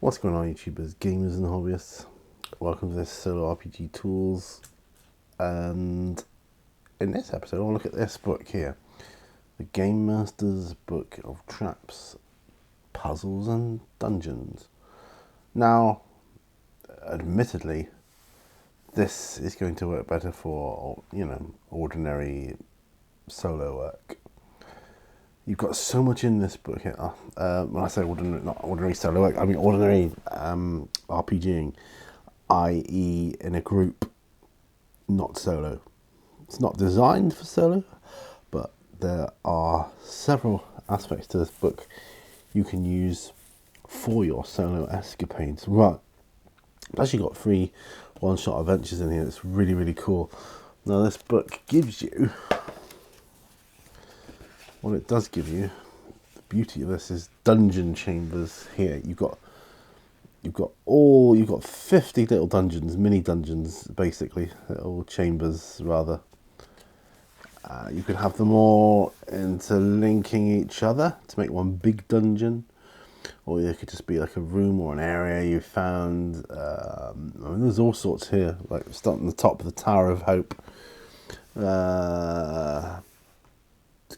What's going on, YouTubers, gamers and hobbyists? Welcome to this solo RPG tools, and in this episode I'll look at this book here, the Game Master's Book of Traps, Puzzles and Dungeons. Now, admittedly, this is going to work better for, ordinary solo work. You've got so much in this book here. When I say ordinary, not ordinary solo work, I mean ordinary RPGing, i.e. in a group, not solo. It's not designed for solo, but there are several aspects to this book you can use for your solo escapades. Right, I've actually got 3 one-shot adventures in here. It's really, really cool. Now this book gives you, what it does give you, the beauty of this is dungeon chambers here. You've got 50 little dungeons, mini dungeons, basically, little chambers rather. You could have them all interlinking each other to make one big dungeon, or it could just be like a room or an area you found. There's all sorts here, like starting at the top of the Tower of Hope. Let's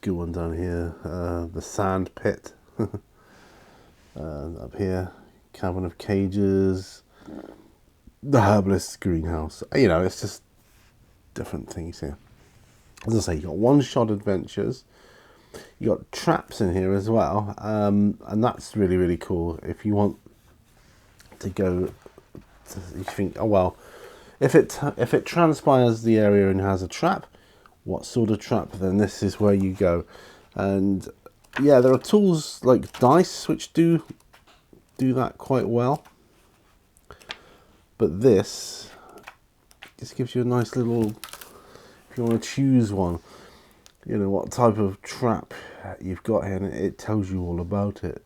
go on down here. The Sand Pit. Up here, Cavern of Cages. The Herbalist's Greenhouse. It's just different things here. As I say, you got one-shot adventures. You got traps in here as well, and that's really, really cool. If you want to go, you think, oh well, if it transpires the area and has a trap, what sort of trap? Then this is where you go. And yeah, there are tools like dice which do that quite well, but this gives you a nice little, if you want to choose one, what type of trap you've got here, and it tells you all about it,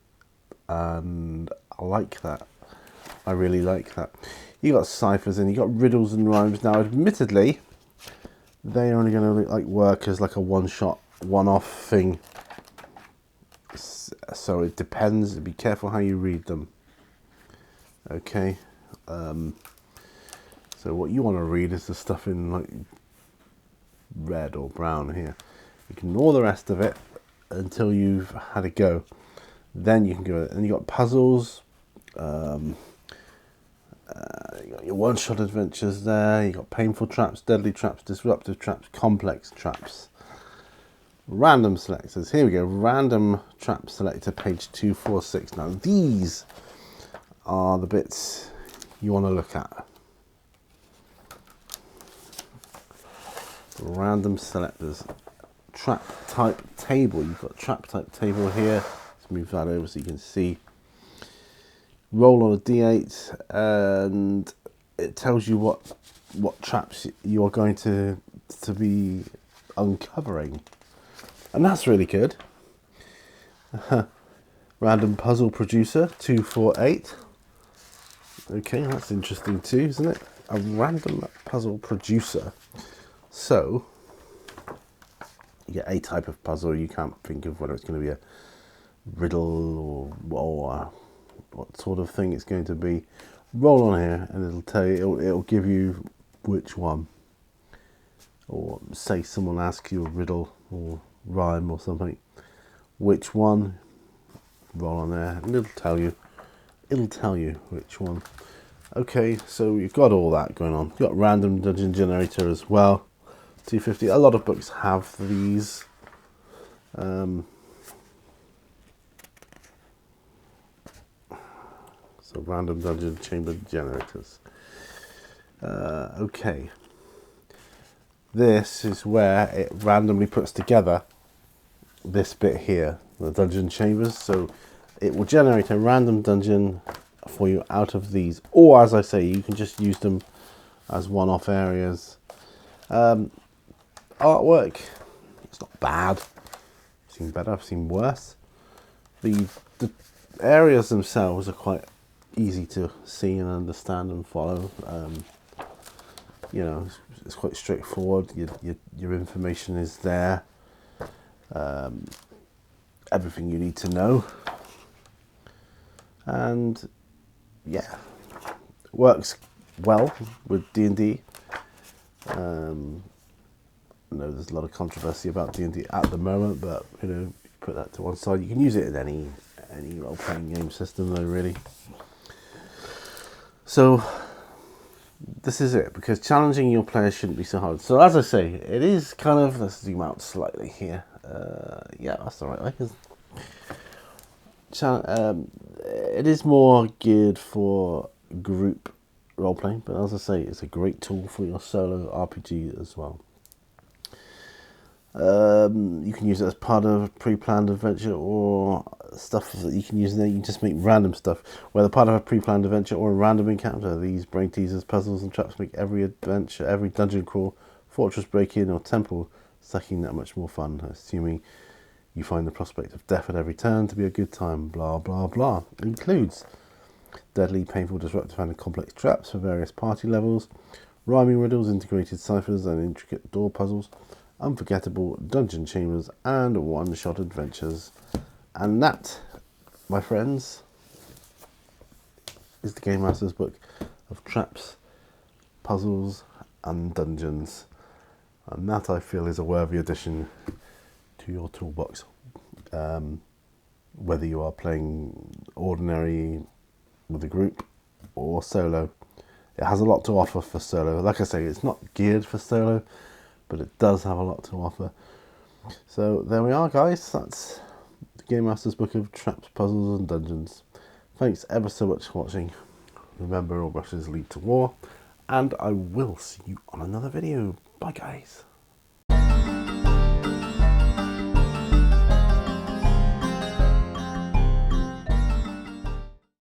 and I like that. I really like that. You got ciphers and you got riddles and rhymes. Now, admittedly, they're only going to work as like a one-shot, one-off thing. So it depends. Be careful how you read them. Okay. So what you want to read is the stuff in like red or brown here. Ignore the rest of it until you've had a go. Then you can go. And you got puzzles. You got your one-shot adventures there. You got painful traps, deadly traps, disruptive traps, complex traps, random selectors. Here we go. Random trap selector, page 246. Now these are the bits you want to look at. Random selectors. Trap type table. You've got trap type table here. Let's move that over so you can see. Roll on a d8 and it tells you what traps you are going to be uncovering, and that's really good. Random puzzle producer 248. Okay, that's interesting too, isn't it? A random puzzle producer. So you get a type of puzzle. You can't think of whether it's going to be a riddle or what sort of thing it's going to be. Roll on here and it'll tell you, it'll give you which one. Or say someone asks you a riddle or rhyme or something, which one, roll on there and it'll tell you which one. Okay, so you've got all that going on. You've got random dungeon generator as well, 250. A lot of books have these. So random dungeon chamber generators. Okay. This is where it randomly puts together this bit here, the dungeon chambers. So it will generate a random dungeon for you out of these. Or, as I say, you can just use them as one-off areas. Artwork, it's not bad. I've seen better, I've seen worse. The areas themselves are quite easy to see and understand and follow. It's quite straightforward. Your information is there. Everything you need to know. And yeah, works well with D&D. I know there's a lot of controversy about D&D at the moment, but you know, put that to one side. You can use it in any role-playing game system, though, really. So this is it, because challenging your players shouldn't be so hard. So as I say, it is kind of, let's zoom out slightly here. Yeah, that's the right way. It is more geared for group role-playing, but as I say, it's a great tool for your solo RPG as well. You can use it as part of a pre-planned adventure, or stuff that you can use in there. You can just make random stuff, whether part of a pre-planned adventure or a random encounter. These brain teasers, puzzles and traps make every adventure, every dungeon crawl, fortress break-in or temple stacking that much more fun, assuming you find the prospect of death at every turn to be a good time. Blah blah blah. It includes deadly, painful, disruptive and complex traps for various party levels, rhyming riddles, integrated ciphers and intricate door puzzles, unforgettable dungeon chambers and one-shot adventures. And that, my friends, is the Game Master's book of traps, puzzles and dungeons. And that, I feel, is a worthy addition to your toolbox. Whether you are playing ordinary with a group or solo, it has a lot to offer for solo. Like I say, it's not geared for solo, but it does have a lot to offer. So there we are, guys. That's the Game Master's book of traps, puzzles and dungeons. Thanks ever so much for watching. Remember, all brushes lead to war, and I will see you on another video. Bye, guys.